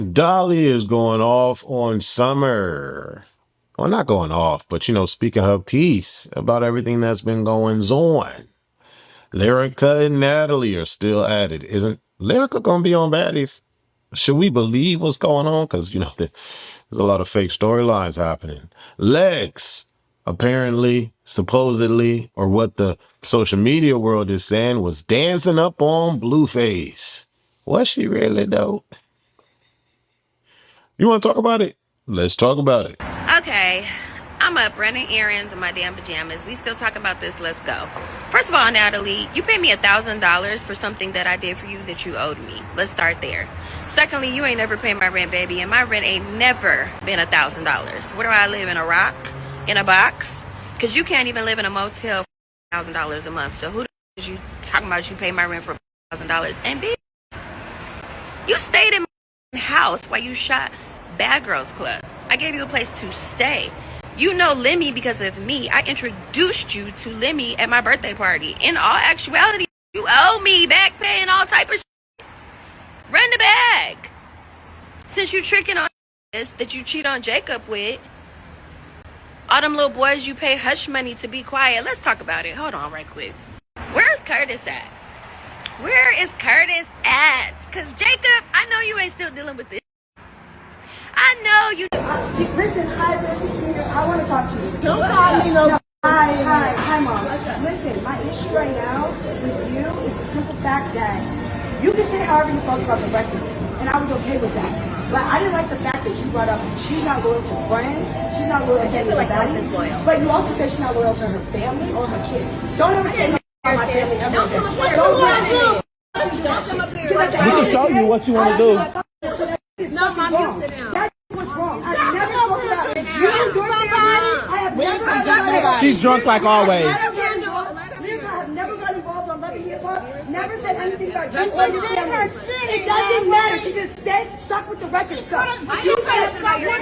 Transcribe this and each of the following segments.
Dolly is going off on Summer. Well, not going off, but, you know, speaking her piece about everything that's been going on. Lyrica and Natalie are still at it. Isn't Lyrica going to be on Baddies? Should we believe what's going on? Because, you know, there's a lot of fake storylines happening. Lex, apparently, supposedly, or what the social media world is saying, was dancing up on Blueface. Was she really, though? You want to talk about it? Let's talk about it. Okay, I'm up running errands in my damn pajamas. We still talking about this. Let's go. First of all, Natalie, you paid me $1,000 for something that I did for you that you owed me. Let's start there. Secondly, you ain't never paid my rent, baby, and my rent ain't never been $1,000. Where do I live? In a rock? In a box? Because you can't even live in a motel for $1,000 a month. So who the is you talking about you pay my rent for $1,000? And bitch, you stayed in my house while you shot Bad Girls Club. I gave you a place to stay. You know Lemmy because of me. I introduced you to Lemmy at my birthday party. In all actuality, you owe me back pay and all type of shit. Run the bag. Since you tricking on this that you cheat on Jacob with, all them little boys you pay hush money to be quiet. Let's talk about it. Hold on right quick. Where's Curtis at? Where is Curtis at? Because Jacob, I know you ain't still dealing with this. I know you. Listen, hi, I want to talk to you. Don't call me no. Hi, Mom. Listen, my issue right now with you is the simple fact that you can say however you felt about the record, and I was okay with that. But I didn't like the fact that you brought up she's not loyal to friends, she's not loyal to anybody. But you also said she's not loyal to her family or her kid. Don't ever say about my family ever. Don't come up here. We can show you what you want to do. No, Mom, you sit down. That was wrong. I have never spoken about you, your family. I have never. She's drunk like always. I have never got involved on Love and Hip Hop. Never said anything about you or your family. It doesn't matter. She just stuck with the record stuff. You said you did.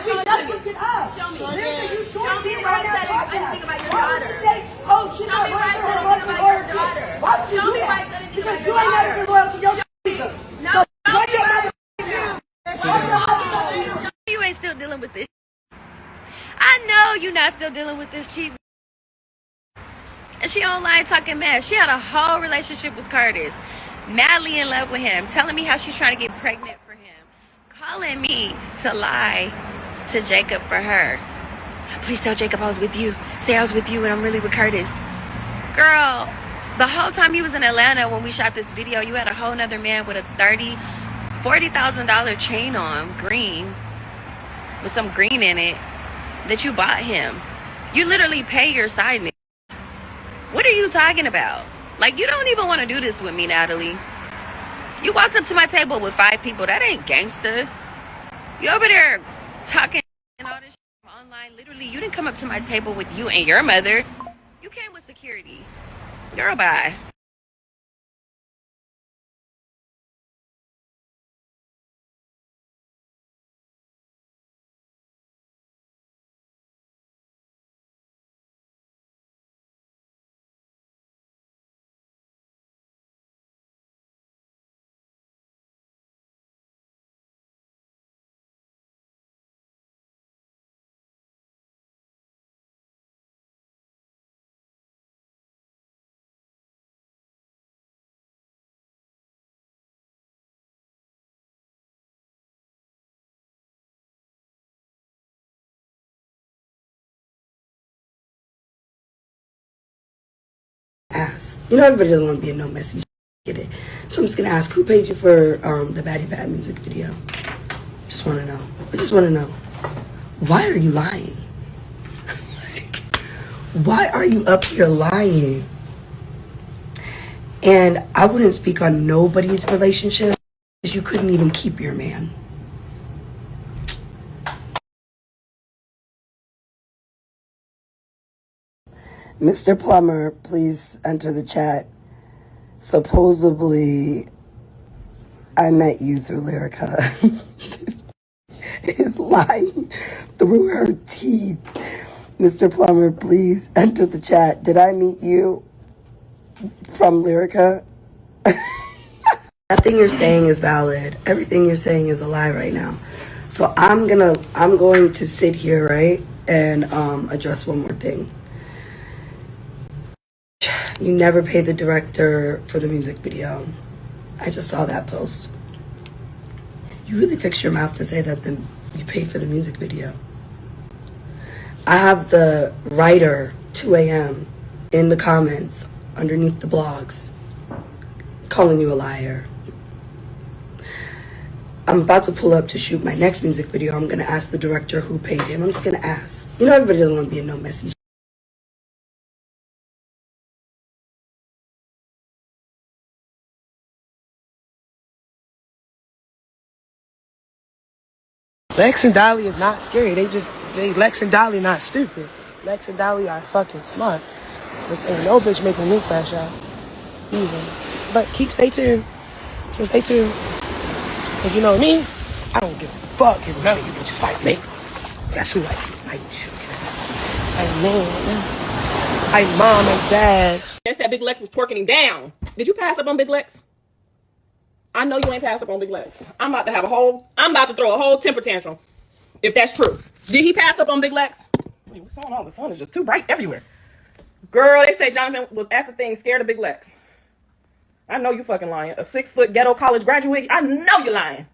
We just looked it up. Lyrica, you sure did right now podcast. Why would you say, oh, she's not loyal to her husband or her kid? Why would you do that? Because you ain't never been loyal to your speaker. So what your mother? You ain't still dealing with this. I know you not still dealing with this cheat. And she online talking mad. She had a whole relationship with Curtis. Madly in love with him. Telling me how she's trying to get pregnant for him. Calling me to lie to Jacob for her. Please tell Jacob I was with you. Say I was with you and I'm really with Curtis. Girl, the whole time he was in Atlanta when we shot this video, you had a whole nother man with a $40,000 chain on, green, with some green in it, that you bought him. You literally pay your side niggas. What are you talking about? Like, you don't even want to do this with me, Natalie. You walked up to my table with 5 people. That ain't gangster. You over there talking and all this shit online. Literally, you didn't come up to my table with you and your mother. You came with security. Girl, bye. Ask. You know, everybody doesn't want to be a no message. Get it. So I'm just gonna ask, who paid you for the Baddie Bad music video? Just want to know. I just want to know. Why are you lying? Why are you up here lying? And I wouldn't speak on nobody's relationship because you couldn't even keep your man. Mr. Plumber, please enter the chat. Supposedly, I met you through Lyrica. Is lying through her teeth. Mr. Plumber, please enter the chat. Did I meet you from Lyrica? Nothing you're saying is valid. Everything you're saying is a lie right now. So I'm going to sit here, right, and address one more thing. You never paid the director for the music video. I just saw that post. You really fixed your mouth to say that you paid for the music video. I have the writer, 2 a.m., in the comments underneath the blogs, calling you a liar. I'm about to pull up to shoot my next music video. I'm going to ask the director who paid him. I'm just going to ask. You know, everybody doesn't want to be in no messy. Lex and Dolly is not scary. Lex and Dolly not stupid. Lex and Dolly are fucking smart. This ain't no bitch making me crash out. Easy. But stay tuned. So stay tuned. Cause you know me, I don't give a fuck if none of you bitches fight me. That's who I fight children. I'm man. I'm mom and dad. They said Big Lex was twerking him down. Did you pass up on Big Lex? I know you ain't passed up on Big Lex. I'm about to throw a whole temper tantrum. If that's true. Did he pass up on Big Lex? Wait, what's going on? The sun is just too bright everywhere. Girl, they say Jonathan was at the thing scared of Big Lex. I know you fucking lying. A 6-foot ghetto college graduate. I know you're lying.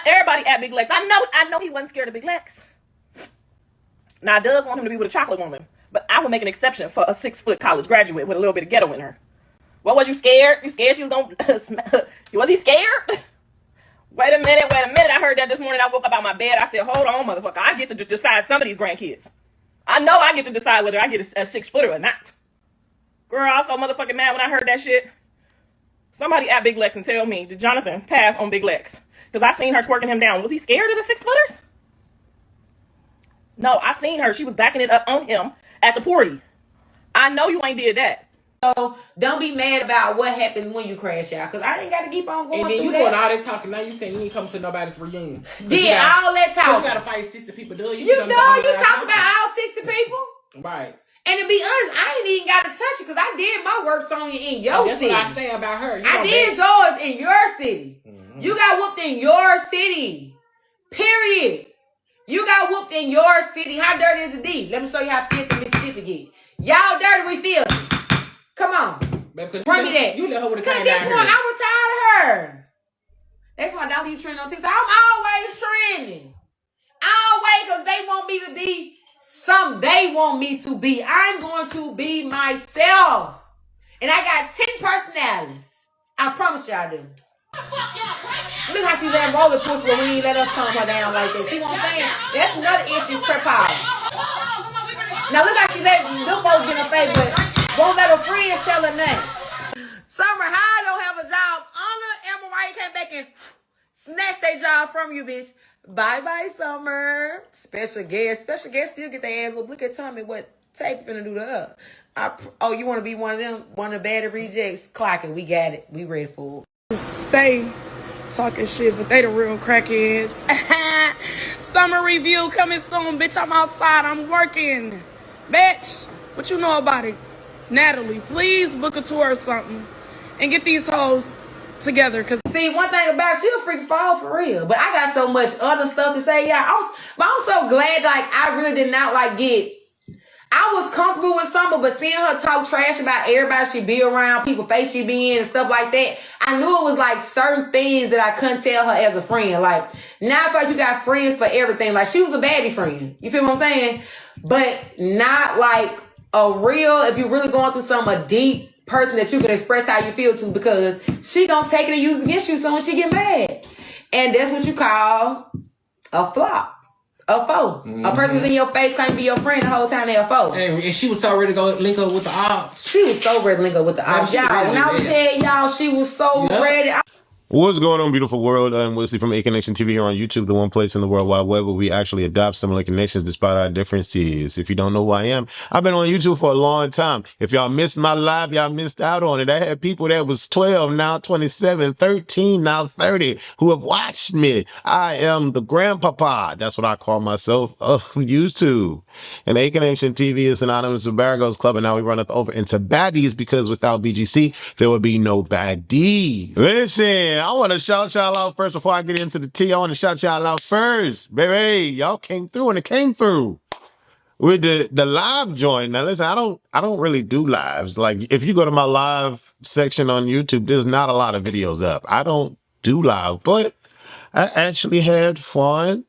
Everybody at Big Lex. I know he wasn't scared of Big Lex. Now, I does want him to be with a chocolate woman. But I would make an exception for a 6-foot college graduate with a little bit of ghetto in her. What, was you scared? You scared she was going to... Was he scared? Wait a minute. I heard that this morning. I woke up out my bed. I said, hold on, motherfucker. I get to decide some of these grandkids. I know I get to decide whether I get a 6-footer or not. Girl, I was so motherfucking mad when I heard that shit. Somebody at Big Lex and tell me, did Jonathan pass on Big Lex? Because I seen her twerking him down. Was he scared of the 6-footers? No, I seen her. She was backing it up on him at the party. I know you ain't did that. So don't be mad about what happens when you crash out, because I ain't got to keep on going. And then through you that. doing all that talking. Now you saying you ain't come to nobody's reunion. Did all that talking. You got to fight 60 people. Do You know you talk about all 60 people. Right. And to be honest, I ain't even got to touch it because I did my work song in your That's city. what I say about her. I did yours in your city. Mm-hmm. You got whooped in your city. Period. You got whooped in your city. How dirty is the D? Let me show you how filthy Mississippi get. Y'all dirty, we filthy. Come on. Bring me that. You let her with a Cause at this point, I was tired of her. That's why Dolly, you trending on TikTok. I'm always trending. Always, because they want me to be something they want me to be. I'm going to be myself. And I got 10 personalities. I promise y'all I do. Look how she let roller push when we ain't let us calm her down like this. See what I'm saying? That's another issue, crap power. Now look how she let them folks get in her face, but won't let her friends tell her name. Summer, how I don't have a job? Ahna and Mariah came back and snatched their job from you, bitch. Bye-bye, Summer. Special guest still get their ass up. Look at Tommie, what Tape finna do to her. Oh, you want to be one of them, one of the baddie rejects? Clock it, we got it. We ready for it. Stay talking shit, but they the real crackheads. Summer review coming soon, bitch. I'm outside. I'm working. Bitch, what you know about it? Natalie, please book a tour or something and get these hoes together. Cause see, one thing about it, she'll freaking fall for real. But I got so much other stuff to say, y'all. I'm so glad, like, I really did not, like, I was comfortable with Summer, but seeing her talk trash about everybody she be around, people face she be in and stuff like that, I knew it was like certain things that I couldn't tell her as a friend. Like, now I feel like you got friends for everything. Like, she was a baddie friend. You feel what I'm saying? But not like a real, if you're really going through something, a deep person that you can express how you feel to, because she gonna take it and use it against you soon as she get mad. And that's what you call a flop. A foe. Mm-hmm. A person that's in your face can't be your friend the whole time they're a foe. And she was so ready to go link up with the ops. She was so ready to link up with the ops. Y'all, when I was telling y'all, she was so ready. What's going on, beautiful world? I'm Wesley from A Connection TV here on YouTube, the one place in the World Wide Web where we actually adopt similar connections despite our differences. If you don't know who I am, I've been on YouTube for a long time. If y'all missed my live, y'all missed out on it. I had people that was 12, now 27, 13, now 30, who have watched me. I am the grandpapa. That's what I call myself of YouTube. And A Connection TV is synonymous with Baragos Club, and now we run it over into Baddies because without BGC, there would be no Baddies. Listen, I want to shout y'all out first before I get into the tea. I want to shout y'all out first. Baby, y'all came through and it came through with the live joint. Now listen, I don't really do lives. Like if you go to my live section on YouTube, there's not a lot of videos up. I don't do live, but I actually had fun.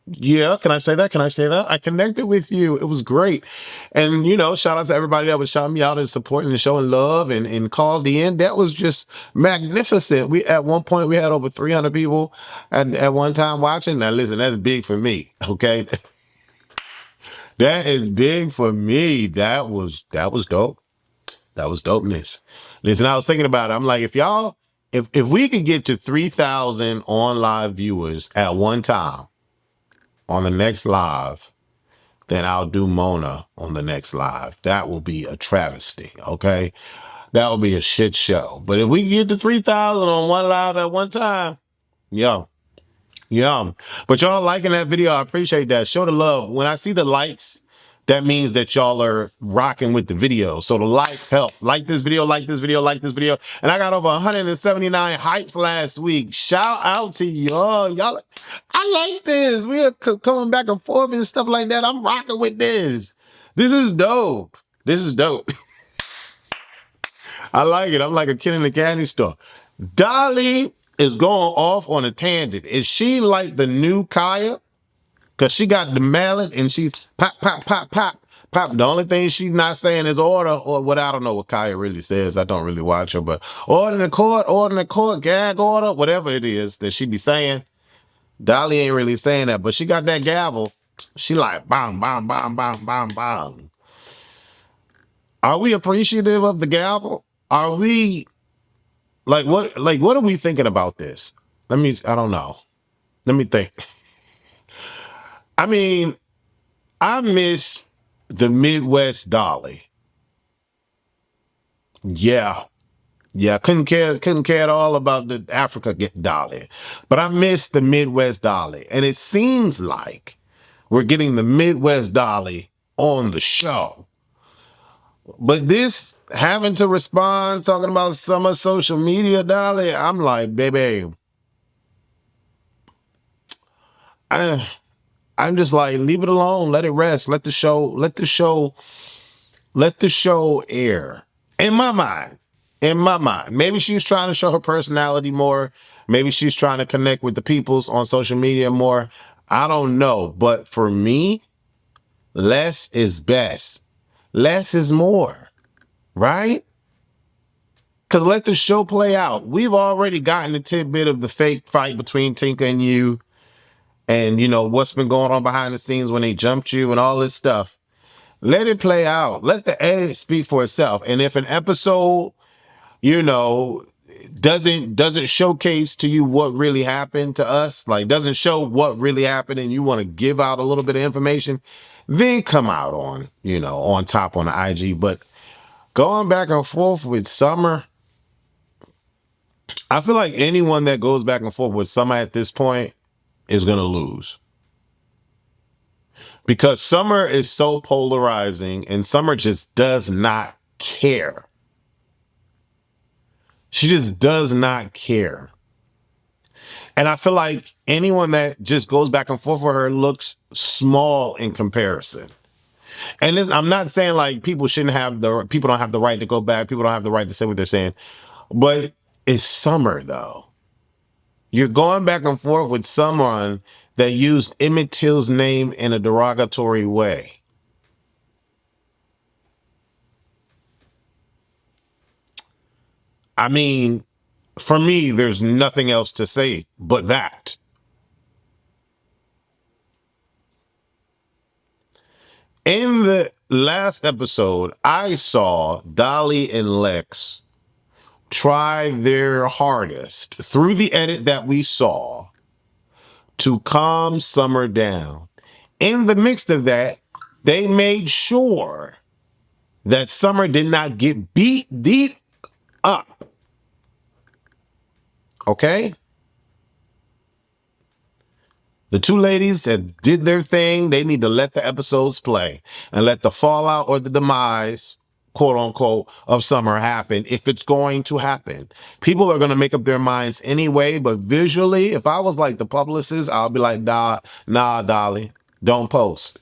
Yeah, can I say that? Can I say that? I connected with you. It was great. And, you know, shout out to everybody that was shouting me out and supporting and showing love and called in. That was just magnificent. At one point, we had over 300 people at one time watching. Now, listen, that's big for me, okay? That is big for me. That was dope. That was dopeness. Listen, I was thinking about it. I'm like, if we could get to 3,000 on live viewers at one time, on the next live, then I'll do Mona on the next live. That will be a travesty, okay? That will be a shit show. But if we get to 3,000 on one live at one time, yo, yum. But y'all liking that video, I appreciate that. Show the love. When I see the likes, that means that y'all are rocking with the video. So the likes help. Like this video, like this video, like this video. And I got over 179 hypes last week. Shout out to y'all. Y'all, I like this. We are coming back and forth and stuff like that. I'm rocking with this. This is dope. This is dope. I like it. I'm like a kid in the candy store. Dolly is going off on a tangent. Is she like the new Kaya? Because she got the mallet and she's pop, pop, pop, pop, pop. The only thing she's not saying is order or what. I don't know what Kaya really says. I don't really watch her, but order in the court, gag order, whatever it is that she be saying. Dolly ain't really saying that, but she got that gavel. She like, bam, bam, bam, bam, bam, bam. Are we appreciative of the gavel? Are we, what are we thinking about this? I don't know. Let me think. I mean, I miss the Midwest Dolly. Yeah. Couldn't care at all about the Africa Dolly. But I miss the Midwest Dolly. And it seems like we're getting the Midwest Dolly on the show. But this having to respond, talking about some of social media Dolly, I'm like, baby, I'm just like, leave it alone. Let it rest. Let the show air. In my mind. Maybe she's trying to show her personality more. Maybe she's trying to connect with the peoples on social media more. I don't know. But for me, less is best. Less is more. Right? Because let the show play out. We've already gotten the tidbit of the fake fight between Tinka and you. And, you know, what's been going on behind the scenes when they jumped you and all this stuff. Let it play out. Let the edit speak for itself. And if an episode, you know, doesn't showcase to you what really happened to us, like doesn't show what really happened and you want to give out a little bit of information, then come out on, you know, on top on the IG. But going back and forth with Summer, I feel like anyone that goes back and forth with Summer at this point is going to lose. Because Summer is so polarizing and Summer just does not care. She just does not care. And I feel like anyone that just goes back and forth with her looks small in comparison. And I'm not saying like people don't have the right to go back. People don't have the right to say what they're saying. But it's Summer though. You're going back and forth with someone that used Emmett Till's name in a derogatory way. I mean, for me, there's nothing else to say but that. In the last episode, I saw Dolly and Lex try their hardest through the edit that we saw to calm Summer down. In the midst of that, they made sure that Summer did not get beat up. Okay? The two ladies that did their thing, they need to let the episodes play and let the fallout or the demise, quote unquote, of Summer happen if it's going to happen. People are going to make up their minds anyway, but visually, if I was like the publicist, I'll be like, nah, Dolly, don't post.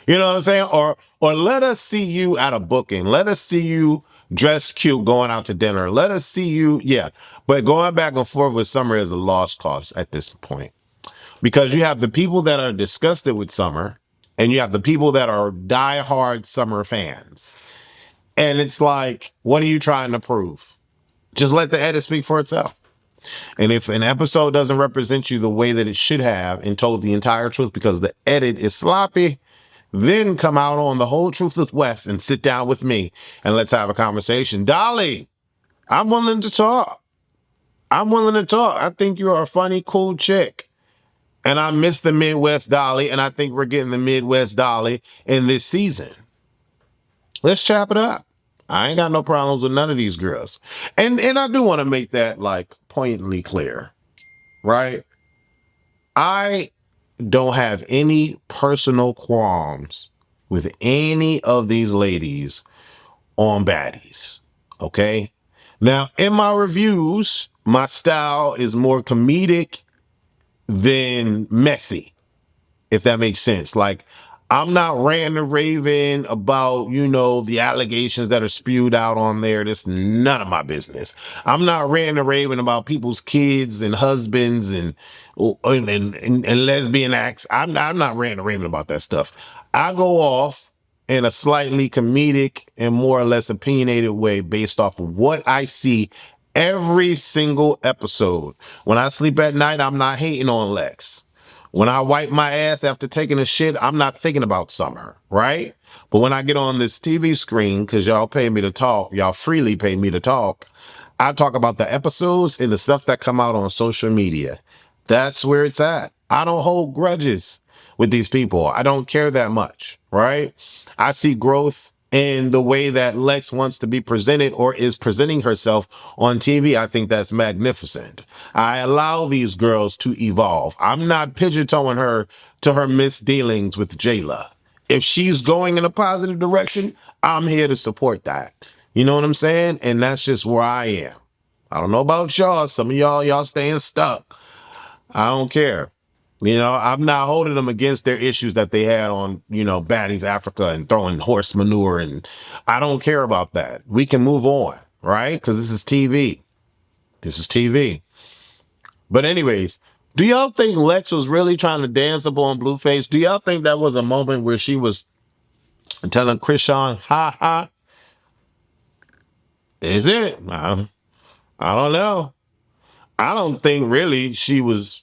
You know what I'm saying? Or let us see you at a booking. Let us see you dressed cute going out to dinner. Let us see you, yeah. But going back and forth with Summer is a lost cause at this point. Because you have the people that are disgusted with Summer, and you have the people that are diehard Summer fans. And it's like, what are you trying to prove? Just let the edit speak for itself. And if an episode doesn't represent you the way that it should have and told the entire truth because the edit is sloppy, then come out on The Whole Truth with Wes and sit down with me and let's have a conversation. Dolly, I'm willing to talk. I'm willing to talk. I think you're a funny, cool chick. And I miss the Midwest Dolly, and I think we're getting the Midwest Dolly in this season. Let's chop it up. I ain't got no problems with none of these girls. And I do want to make that, like, pointedly clear, right? I don't have any personal qualms with any of these ladies on Baddies, okay? Now, in my reviews, my style is more comedic than messy, if that makes sense. Like, I'm not ranting and raving about, you know, the allegations that are spewed out on there. That's none of my business. I'm not ranting and raving about people's kids and husbands and lesbian acts. I'm not ranting and raving about that stuff. I go off in a slightly comedic and more or less opinionated way based off of what I see every single episode. When I sleep at night, I'm not hating on Lex. When I wipe my ass after taking a shit, I'm not thinking about Summer, right? But when I get on this TV screen, because y'all pay me to talk, y'all freely pay me to talk, I talk about the episodes and the stuff that come out on social media. That's where it's at. I don't hold grudges with these people. I don't care that much, right? I see growth in the way that Lex wants to be presented or is presenting herself on TV. I think that's magnificent. I allow these girls to evolve. I'm not pigeon-toeing her to her misdealings with Jayla. If she's going in a positive direction, I'm here to support that. You know what I'm saying? And that's just where I am. I don't know about y'all. Some of y'all staying stuck. I don't care. You know, I'm not holding them against their issues that they had on, you know, Baddies Africa and throwing horse manure. And I don't care about that. We can move on, right? Because this is TV. This is TV. But anyways, do y'all think Lex was really trying to dance up on Blueface? Do y'all think that was a moment where she was telling Chrisean, ha ha? Is it? I don't know. I don't think really she was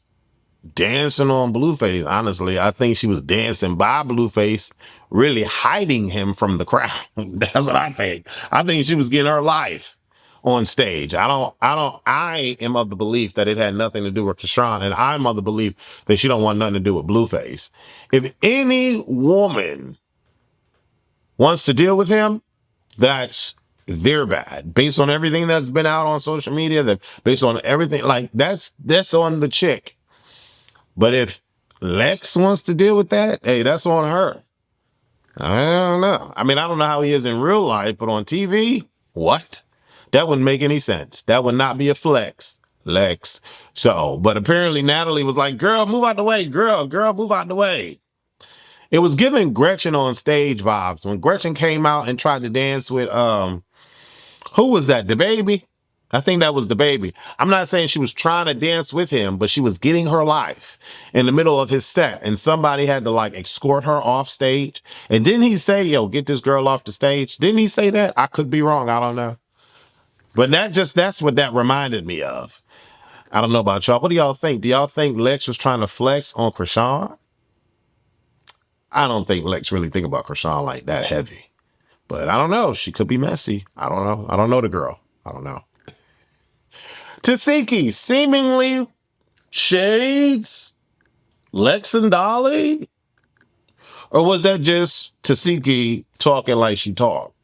dancing on Blueface, honestly. I think she was dancing by Blueface, really hiding him from the crowd. That's what I think. I think she was getting her life on stage. I am of the belief that it had nothing to do with Chrisean, and I'm of the belief that she don't want nothing to do with Blueface. If any woman wants to deal with him, that's their bad. Based on everything that's been out on social media, that based on everything, like that's on the chick. But if Lex wants to deal with that, hey, that's on her. I don't know. I mean, I don't know how he is in real life, but on TV, what? That wouldn't make any sense. That would not be a flex, Lex. So, but apparently Natalie was like, girl, move out the way. Girl, move out the way. It was giving Gretchen on stage vibes. When Gretchen came out and tried to dance with, who was that? DaBaby? I think that was DaBaby. I'm not saying she was trying to dance with him, but she was getting her life in the middle of his set. And somebody had to like escort her off stage. And didn't he say, yo, get this girl off the stage? Didn't he say that? I could be wrong. I don't know. But that's what that reminded me of. I don't know about y'all. What do y'all think? Do y'all think Lex was trying to flex on Chrisean? I don't think Lex really think about Chrisean like that heavy. But I don't know. She could be messy. I don't know. I don't know the girl. I don't know. Tesehki seemingly shades Lex and Dolly? Or was that just Tesehki talking like she talked?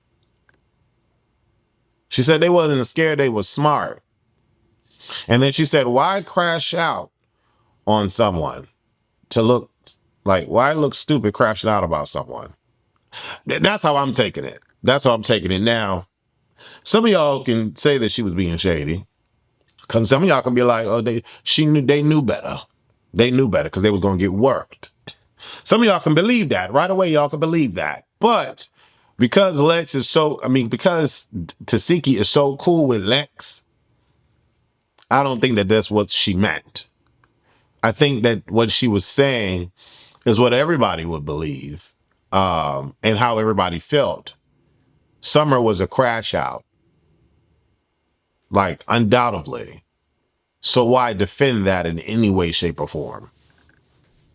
She said they wasn't scared, they was smart. And then she said, why crash out on someone to look like, why look stupid crashing out about someone? That's how I'm taking it. That's how I'm taking it. Now, some of y'all can say that she was being shady. Because some of y'all can be like, oh, they knew better. They knew better because they was going to get worked. Some of y'all can believe that. Right away, y'all can believe that. But because because Tesehki is so cool with Lex, I don't think that that's what she meant. I think that what she was saying is what everybody would believe, and how everybody felt. Summer was a crash out, like undoubtedly. So why defend that in any way, shape, or form?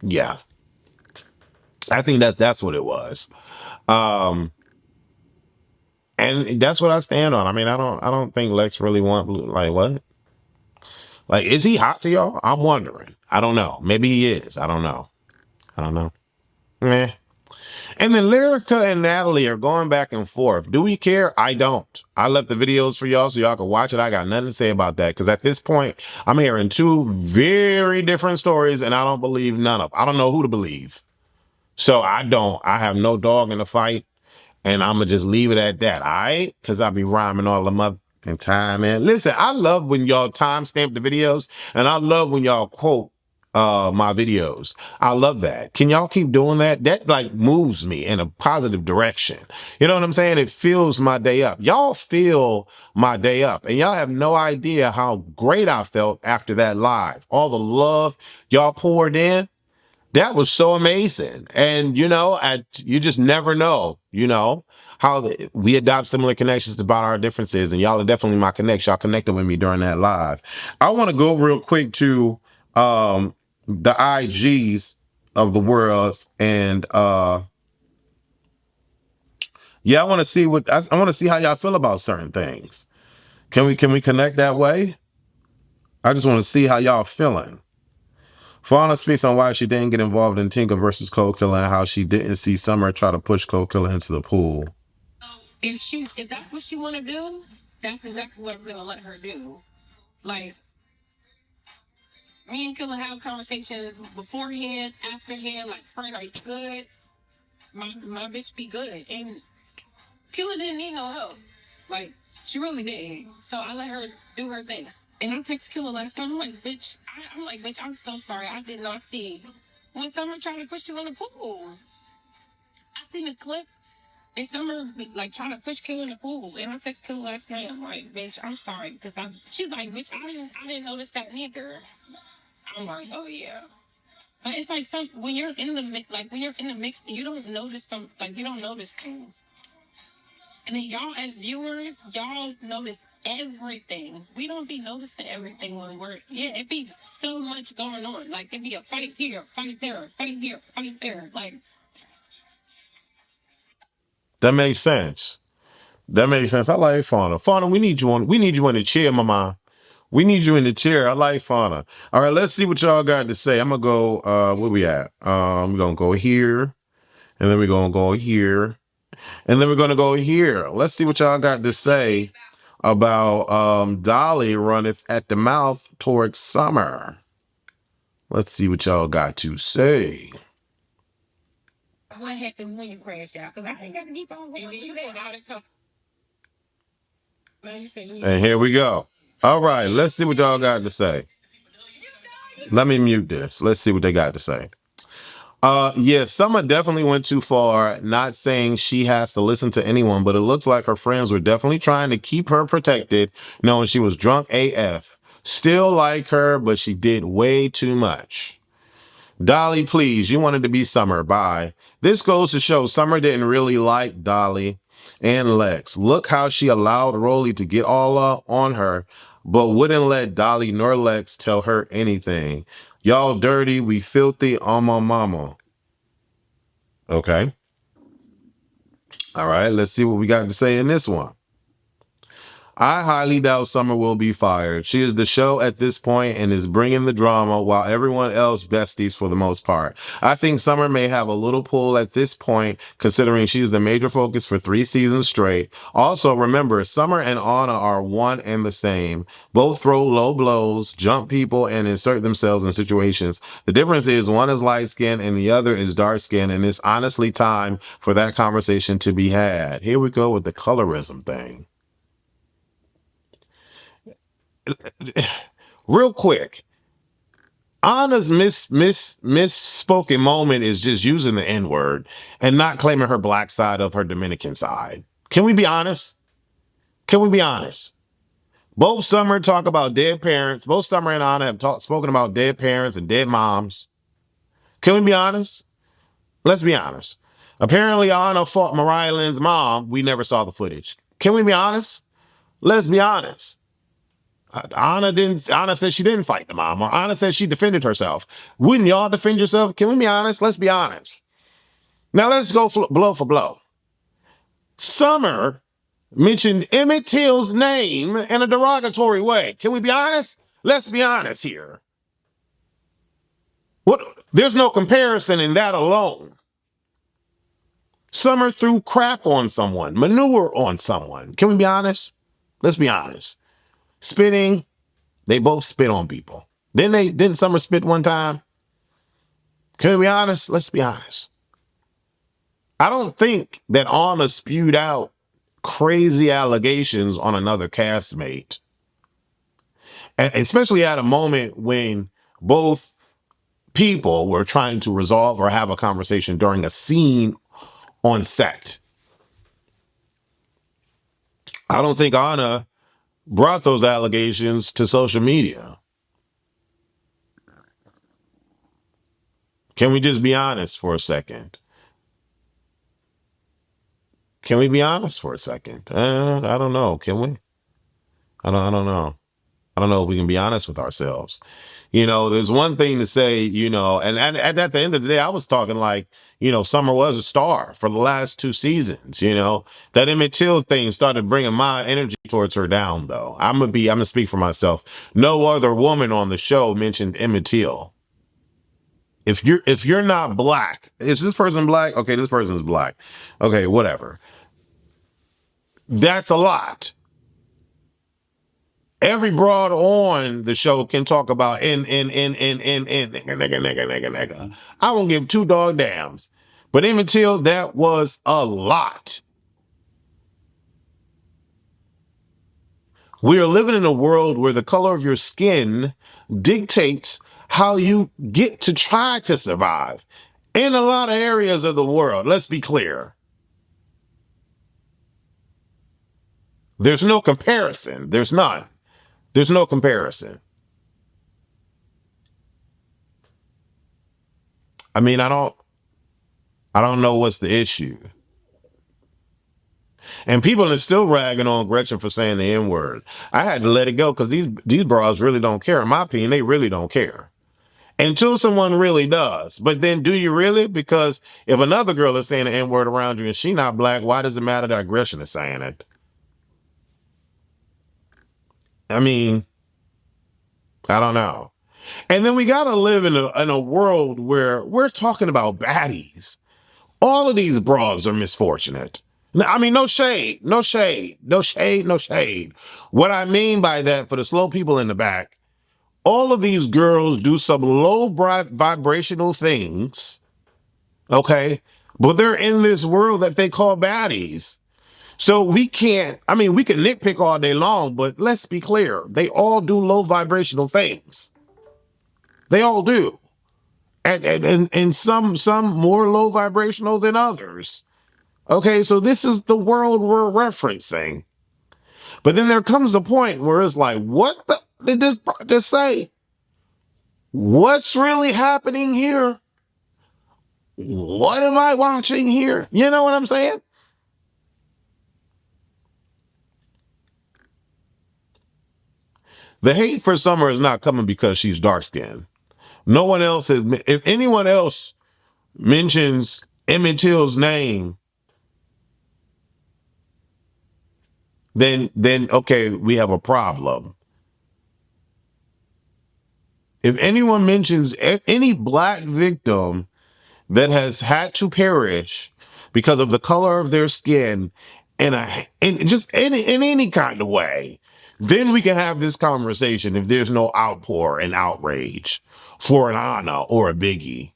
Yeah, I think that's what it was, and that's what I stand on. I mean, I don't think Lex really want Blue. Like what? Like, is he hot to y'all? I'm wondering. I don't know. Maybe he is. I don't know. I don't know. Meh. And then Lyrica and Natalie are going back and forth. Do we care? I don't. I left the videos for y'all so y'all can watch it. I got nothing to say about that because at this point, I'm hearing two very different stories and I don't believe none of them. I don't know who to believe. So I have no dog in the fight and I'm going to just leave it at that. All right? Because I'll be rhyming all the motherfucking time, man. Listen, I love when y'all timestamp the videos and I love when y'all quote my videos. I love that. Can y'all keep doing that? That like moves me in a positive direction. You know what I'm saying? It fills my day up. Y'all fill my day up and y'all have no idea how great I felt after that live. All the love y'all poured in. That was so amazing. And, you just never know, how we adopt similar connections about our differences. And y'all are definitely my connection. Y'all connected with me during that live. I want to go real quick to the IGs of the world. And I want to see I want to see how y'all feel about certain things. Can we connect that way? I just want to see how y'all feeling. Fauna speaks on why she didn't get involved in Tinker versus Koldkilla and how she didn't see Summer try to push Koldkilla into the pool. If that's what she want to do, that's exactly what I'm gonna let her do. Like, me and Killa have conversations beforehand, afterhand. Like, pray like good. My bitch be good, and Killa didn't need no help. Like, she really didn't. So I let her do her thing. And I text Killa last time. I'm like, bitch. I'm so sorry. I did not see when Summer tried to push you in the pool. I seen a clip. And Summer like trying to push Killa in the pool, and I text Killa last night. I'm like, bitch, I'm sorry because she's like, bitch, I didn't notice that neither. I'm like, oh yeah. But it's like when you're in the mix, you don't notice you don't notice things. And then y'all as viewers, y'all notice everything. We don't be noticing everything when it be so much going on. Like it be a fight here, fight there, fight here, fight there. Like That makes sense. That makes sense. I like Fauna. Fauna, we need you in the chair, mama. We need you in the chair. I like Fauna. All right, let's see what y'all got to say. I'm gonna go where we at? We're gonna go here, and then we're gonna go here, and then we're gonna go here. Let's see what y'all got to say about Dolly runneth at the mouth towards Summer. Let's see what y'all got to say. what happened when you crashed out? Because I ain't got to keep on going. You didn't know that talk. And here we go. All right, let's see what y'all got to say. Let me mute this. Let's see what they got to say. Yeah, Summer definitely went too far, not saying she has to listen to anyone, but it looks like her friends were definitely trying to keep her protected, knowing she was drunk AF. Still like her, but she did way too much. Dolly, please, you wanted to be Summer. Bye. This goes to show Summer didn't really like Dolly and Lex. Look how she allowed Rollie to get all on her, but wouldn't let Dolly nor Lex tell her anything. Y'all dirty, we filthy on my mama. Okay. All right, let's see what we got to say in this one. I highly doubt Summer will be fired. She is the show at this point and is bringing the drama while everyone else besties for the most part. I think Summer may have a little pull at this point, considering she's the major focus for 3 seasons straight. Also, remember, Summer and Ahna are one and the same. Both throw low blows, jump people, and insert themselves in situations. The difference is one is light-skinned and the other is dark-skinned, and it's honestly time for that conversation to be had. Here we go with the colorism thing. Real quick, Anna's misspoken moment is just using the N-word and not claiming her black side of her Dominican side. Can we be honest? Can we be honest? Both Summer talk about dead parents. Both Summer and Ahna have spoken about dead parents and dead moms. Can we be honest? Let's be honest. Apparently, Ahna fought mariahlynn's mom. We never saw the footage. Can we be honest? Let's be honest. Ahna said she didn't fight the mom, or Ahna said she defended herself. Wouldn't y'all defend yourself? Can we be honest? Let's be honest. Now let's go blow for blow. Summer mentioned Emmett Till's name in a derogatory way. Can we be honest? Let's be honest here. There's no comparison in that alone. Summer threw crap on someone, manure on someone. Can we be honest? Let's be honest. Spitting, they both spit on people. Didn't Summer spit one time? Can we be honest? Let's be honest. I don't think that Ahna spewed out crazy allegations on another castmate, especially at a moment when both people were trying to resolve or have a conversation during a scene on set. I don't think Ahna brought those allegations to social media. Can we just be honest for a second? Can we be honest for a second? I don't know. Can we? I don't know. I don't know if we can be honest with ourselves. You know, there's one thing to say, you know, and at the end of the day, I was talking like, you know, Summer was a star for the last 2 seasons, you know. That Emmett Till thing started bringing my energy towards her down, though. I'm gonna speak for myself. No other woman on the show mentioned Emmett Till. If you're not black, is this person black? Okay, this person's black. Okay, whatever. That's a lot. Every broad on the show can talk about nigga. I won't give 2 dog dams. But Emmett Till, that was a lot. We are living in a world where the color of your skin dictates how you get to try to survive in a lot of areas of the world. Let's be clear. There's no comparison. There's none. There's no comparison. I mean, I don't know what's the issue. And people are still ragging on Gretchen for saying the N-word. I had to let it go because these bras really don't care. In my opinion, they really don't care. Until someone really does. But then do you really? Because if another girl is saying the N-word around you and she not black, why does it matter that Gretchen is saying it? I mean, I don't know. And then we got to live in a world where we're talking about baddies. All of these bras are misfortunate. I mean, no shade. What I mean by that, for the slow people in the back, all of these girls do some low vibrational things, okay? But they're in this world that they call baddies. So we can nitpick all day long, but let's be clear. They all do low vibrational things. They all do. And some more low vibrational than others. Okay, so this is the world we're referencing. But then there comes a point where it's like, what did this just say? What's really happening here? What am I watching here? You know what I'm saying? The hate for Summer is not coming because she's dark-skinned. No one else has. If anyone else mentions Emmett Till's name, then okay, we have a problem. If anyone mentions any black victim that has had to perish because of the color of their skin in just in any kind of way, then we can have this conversation if there's no outpour and outrage for an ahna or a biggie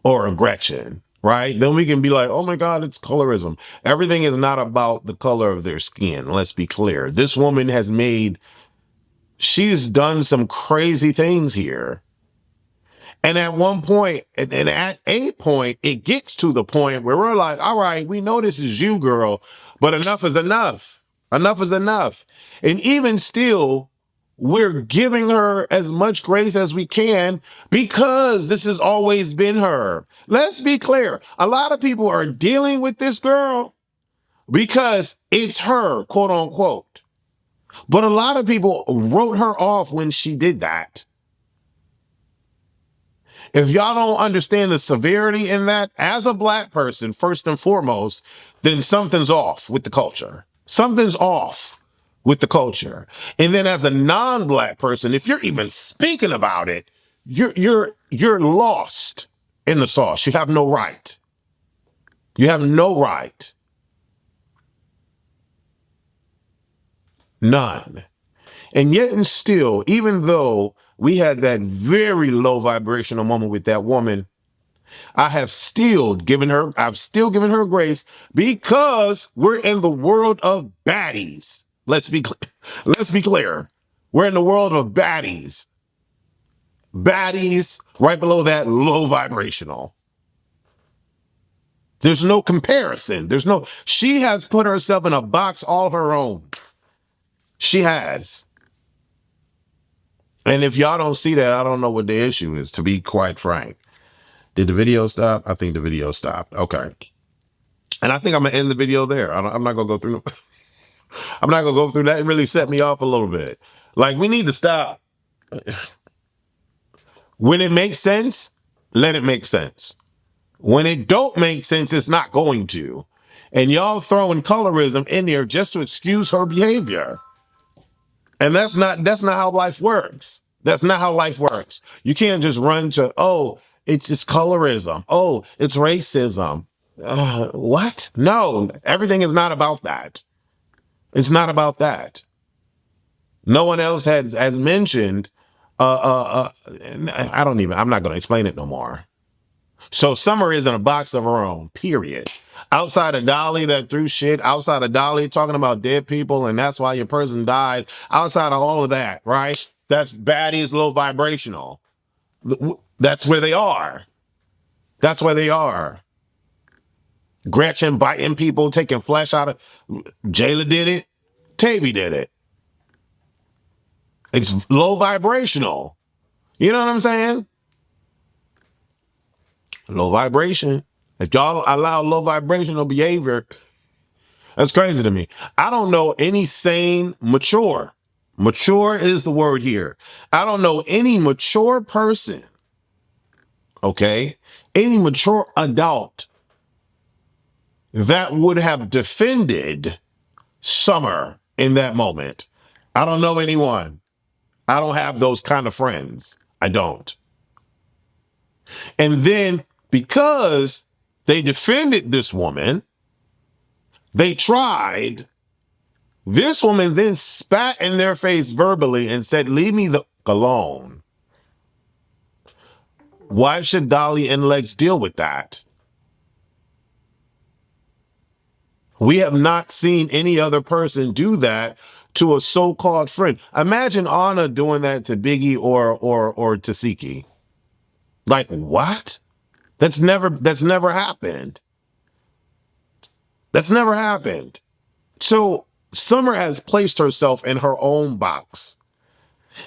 or a gretchen, right? Then we can be like, oh my God, it's colorism. Everything is not about the color of their skin. Let's be clear. This woman she's done some crazy things here. And at one point, and at a point, it gets to the point where we're like, all right, we know this is you, girl, but enough is enough. Enough is enough. And even still, we're giving her as much grace as we can because this has always been her. Let's be clear. A lot of people are dealing with this girl because it's her, quote unquote. But a lot of people wrote her off when she did that. If y'all don't understand the severity in that, as a black person, first and foremost, then something's off with the culture. Something's off with the culture. And then as a non-black person, if you're even speaking about it, you're lost in the sauce. You have no right. You have no right. None. And yet and still, even though we had that very low vibrational moment with that woman, I've still given her grace because we're in the world of baddies. Let's be clear. We're in the world of baddies. Baddies, right below that, low vibrational. There's no comparison. She has put herself in a box all her own. She has. And if y'all don't see that, I don't know what the issue is, to be quite frank. Did the video stop? I think the video stopped. Okay. And I think I'm going to end the video there. I'm not going to go through. I'm not going to go through that. It really set me off a little bit. Like, we need to stop. When it makes sense, let it make sense. When it don't make sense, it's not going to. And y'all throwing colorism in there just to excuse her behavior. And that's not how life works. That's not how life works. You can't just run to, oh, it's colorism. Oh, it's racism. What? No, everything is not about that. It's not about that. No one else has mentioned, I'm not going to explain it no more. So Summer is in a box of her own, period. Outside of Dolly that threw shit, outside of Dolly talking about dead people and that's why your person died, outside of all of that, right? That's baddies, low vibrational. That's where they are. That's where they are. Gretchen biting people, taking flesh out of... Jayla did it. Tavi did it. It's low vibrational. You know what I'm saying? Low vibration. If y'all allow low vibrational behavior, that's crazy to me. I don't know any sane, mature is the word here. I don't know any mature person, okay? Any mature adult that would have defended Summer in that moment. I don't know anyone. I don't have those kind of friends. I don't. And then because they defended this woman, they tried. This woman then spat in their face verbally and said, leave me alone. Why should Dolly and Lex deal with that? We have not seen any other person do that to a so-called friend. Imagine Ahna doing that to Biggie or tesehki. Like, what? That's never happened. That's never happened. So Summer has placed herself in her own box.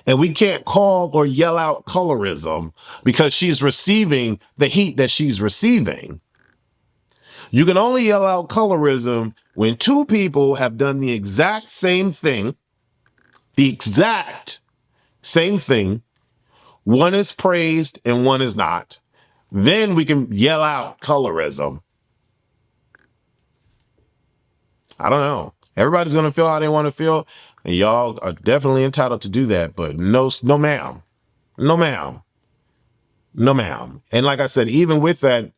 And we can't call or yell out colorism because she's receiving the heat that she's receiving. You can only yell out colorism when two people have done the exact same thing. The exact same thing. One is praised and one is not. Then we can yell out colorism. I don't know. Everybody's gonna feel how they want to feel, and y'all are definitely entitled to do that. But no, no, ma'am, no, ma'am, no, ma'am. And like I said, even with that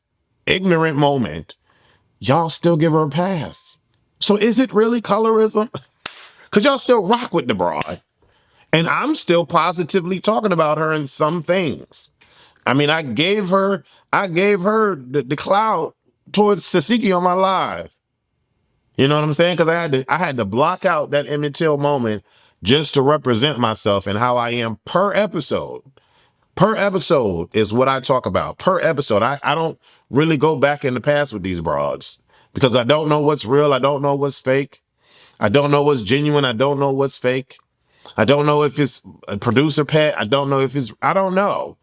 ignorant moment, y'all still give her a pass. So is it really colorism? Because y'all still rock with the broad. And I'm still positively talking about her in some things. I mean, I gave her the clout towards Tesehki on my live. You know what I'm saying? Because I had to block out that Emmett Till moment just to represent myself and how I am per episode. Per episode is what I talk about. Per episode. I don't really go back in the past with these broads because I don't know what's real. I don't know what's fake. I don't know what's genuine. I don't know what's fake. I don't know if it's a producer pet. I don't know if I don't know.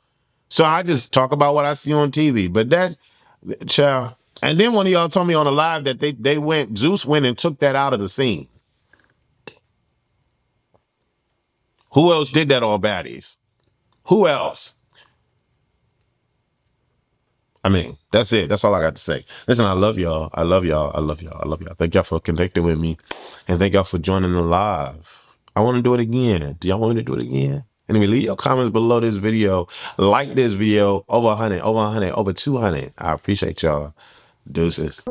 So I just talk about what I see on TV. But that, child. And then one of y'all told me on the live that Zeus went and took that out of the scene. Who else did that on Baddies? Who else? I mean, that's it. That's all I got to say. Listen, I love y'all. I love y'all. I love y'all. I love y'all. Thank y'all for connecting with me. And thank y'all for joining the live. I want to do it again. Do y'all want me to do it again? Anyway, leave your comments below this video. Like this video. Over 100, over 100, over 200. I appreciate y'all. Deuces.